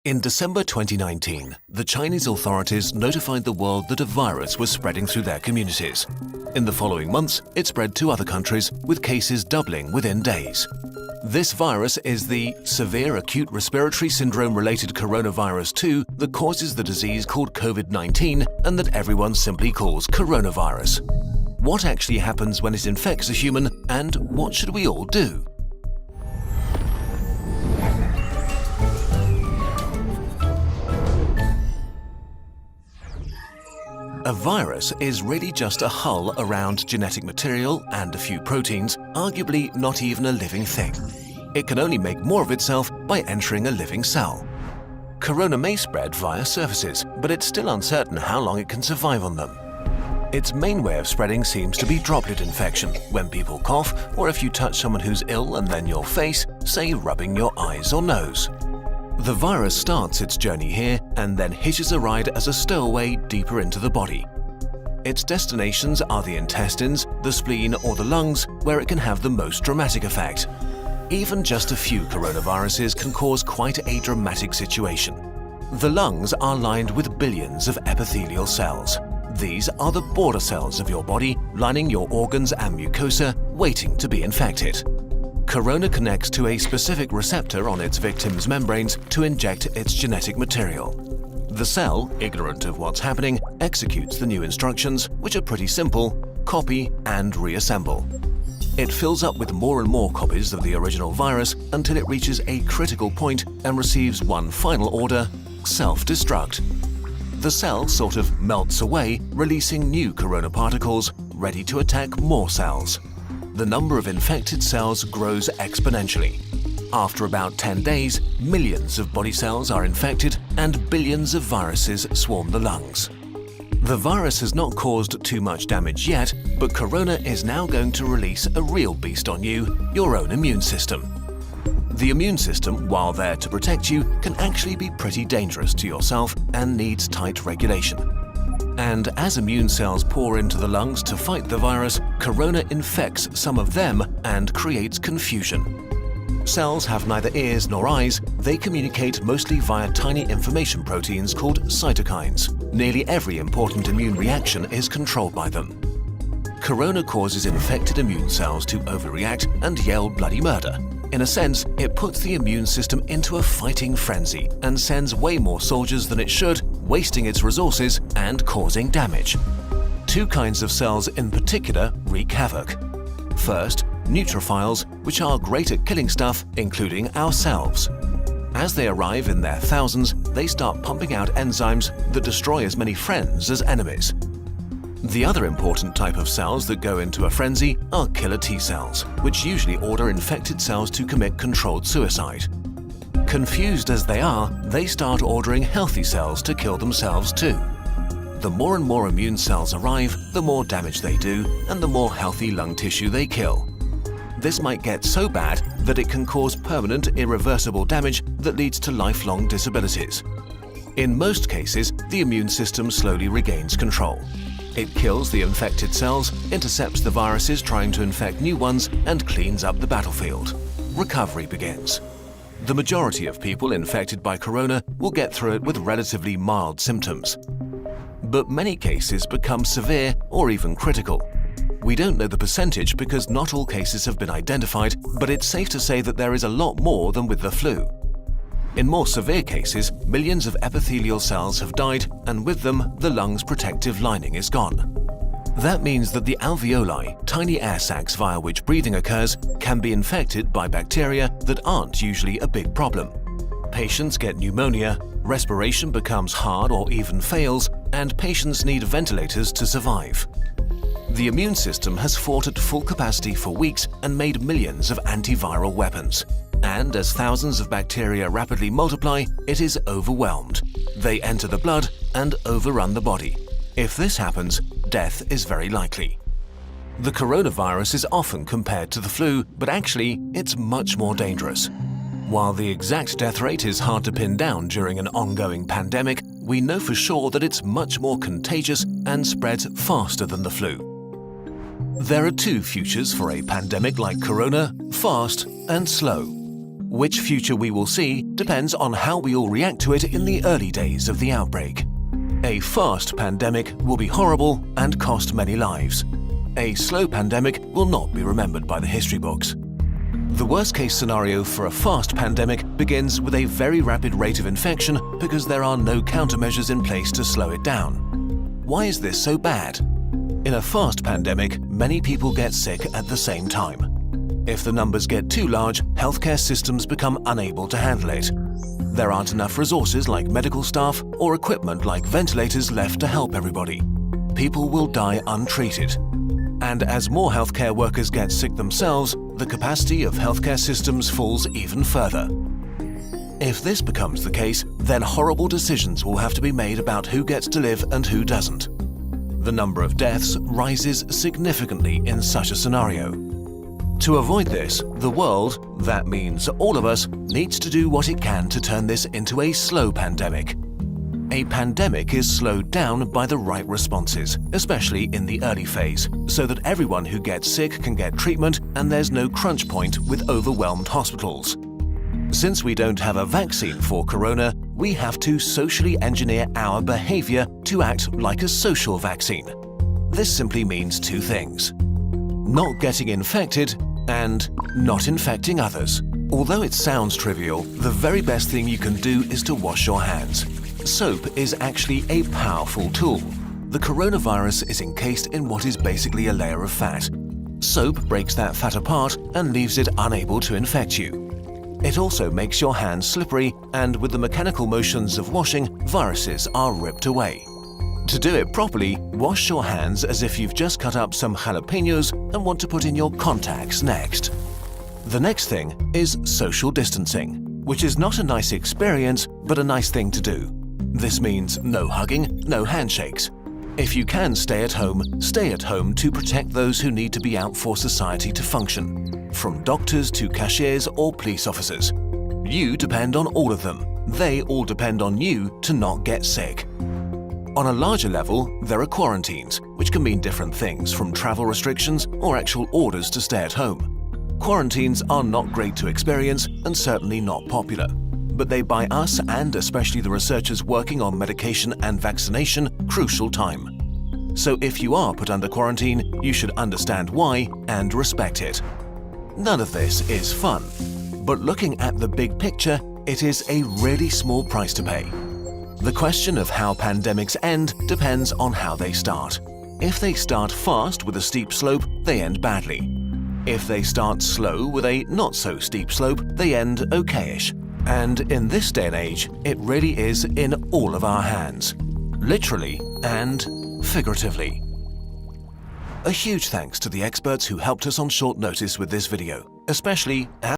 In December 2019, the Chinese authorities notified the world that a virus was spreading through their communities. In the following months, it spread to other countries, with cases doubling within days. This virus is the severe acute respiratory syndrome-related coronavirus 2 that causes the disease called COVID-19 and that everyone simply calls coronavirus. What actually happens when it infects a human, and what should we all do? A virus is really just a hull around genetic material and a few proteins, arguably not even a living thing. It can only make more of itself by entering a living cell. Corona may spread via surfaces, but it's still uncertain how long it can survive on them. Its main way of spreading seems to be droplet infection, when people cough or if you touch someone who's ill and then your face, say rubbing your eyes or nose. The virus starts its journey here and then hitches a ride as a stowaway deeper into the body. Its destinations are the intestines, the spleen or the lungs, where it can have the most dramatic effect. Even just a few coronaviruses can cause quite a dramatic situation. The lungs are lined with billions of epithelial cells. These are the border cells of your body, lining your organs and mucosa, waiting to be infected. Corona connects to a specific receptor on its victim's membranes to inject its genetic material. The cell, ignorant of what's happening, executes the new instructions, which are pretty simple: copy and reassemble. It fills up with more and more copies of the original virus until it reaches a critical point and receives one final order: self-destruct. The cell sort of melts away, releasing new corona particles, ready to attack more cells. The number of infected cells grows exponentially. After about 10 days, millions of body cells are infected and billions of viruses swarm the lungs. The virus has not caused too much damage yet, but corona is now going to release a real beast on you, your own immune system. The immune system, while there to protect you, can actually be pretty dangerous to yourself and needs tight regulation. And as immune cells pour into the lungs to fight the virus, corona infects some of them and creates confusion. Cells have neither ears nor eyes. They communicate mostly via tiny information proteins called cytokines. Nearly every important immune reaction is controlled by them. Corona causes infected immune cells to overreact and yell bloody murder. In a sense, it puts the immune system into a fighting frenzy and sends way more soldiers than it should, wasting its resources and causing damage. Two kinds of cells in particular wreak havoc. First, neutrophils, which are great at killing stuff, including ourselves. As they arrive in their thousands, they start pumping out enzymes that destroy as many friends as enemies. The other important type of cells that go into a frenzy are killer T cells, which usually order infected cells to commit controlled suicide. Confused as they are, they start ordering healthy cells to kill themselves too. The more and more immune cells arrive, the more damage they do, and the more healthy lung tissue they kill. This might get so bad that it can cause permanent, irreversible damage that leads to lifelong disabilities. In most cases, the immune system slowly regains control. It kills the infected cells, intercepts the viruses trying to infect new ones, and cleans up the battlefield. Recovery begins. The majority of people infected by corona will get through it with relatively mild symptoms. But many cases become severe or even critical. We don't know the percentage because not all cases have been identified, but it's safe to say that there is a lot more than with the flu. In more severe cases, millions of epithelial cells have died, and with them, the lung's protective lining is gone. That means that the alveoli, tiny air sacs via which breathing occurs, can be infected by bacteria that aren't usually a big problem. Patients get pneumonia, respiration becomes hard or even fails, and patients need ventilators to survive. The immune system has fought at full capacity for weeks and made millions of antiviral weapons. And as thousands of bacteria rapidly multiply, it is overwhelmed. They enter the blood and overrun the body. If this happens, death is very likely. The coronavirus is often compared to the flu, but actually, it's much more dangerous. While the exact death rate is hard to pin down during an ongoing pandemic, we know for sure that it's much more contagious and spreads faster than the flu. There are two futures for a pandemic like corona: fast and slow. Which future we will see depends on how we all react to it in the early days of the outbreak. A fast pandemic will be horrible and cost many lives. A slow pandemic will not be remembered by the history books. The worst-case scenario for a fast pandemic begins with a very rapid rate of infection because there are no countermeasures in place to slow it down. Why is this so bad? In a fast pandemic, many people get sick at the same time. If the numbers get too large, healthcare systems become unable to handle it. There aren't enough resources like medical staff or equipment like ventilators left to help everybody. People will die untreated. And as more healthcare workers get sick themselves, the capacity of healthcare systems falls even further. If this becomes the case, then horrible decisions will have to be made about who gets to live and who doesn't. The number of deaths rises significantly in such a scenario. To avoid this, the world, that means all of us, needs to do what it can to turn this into a slow pandemic. A pandemic is slowed down by the right responses, especially in the early phase, so that everyone who gets sick can get treatment and there's no crunch point with overwhelmed hospitals. Since we don't have a vaccine for corona, we have to socially engineer our behavior to act like a social vaccine. This simply means two things: not getting infected and not infecting others. Although it sounds trivial, the very best thing you can do is to wash your hands. Soap is actually a powerful tool. The coronavirus is encased in what is basically a layer of fat. Soap breaks that fat apart and leaves it unable to infect you. It also makes your hands slippery, and with the mechanical motions of washing, viruses are ripped away. To do it properly, wash your hands as if you've just cut up some jalapenos and want to put in your contacts next. The next thing is social distancing, which is not a nice experience, but a nice thing to do. This means no hugging, no handshakes. If you can stay at home to protect those who need to be out for society to function, from doctors to cashiers or police officers. You depend on all of them. They all depend on you to not get sick. On a larger level, there are quarantines, which can mean different things, from travel restrictions or actual orders to stay at home. Quarantines are not great to experience and certainly not popular, but they buy us, and especially the researchers working on medication and vaccination, crucial time. So if you are put under quarantine, you should understand why and respect it. None of this is fun, but looking at the big picture, it is a really small price to pay. The question of how pandemics end depends on how they start. If they start fast with a steep slope, they end badly. If they start slow with a not-so-steep slope, they end okayish. And in this day and age, it really is in all of our hands, literally and figuratively. A huge thanks to the experts who helped us on short notice with this video, especially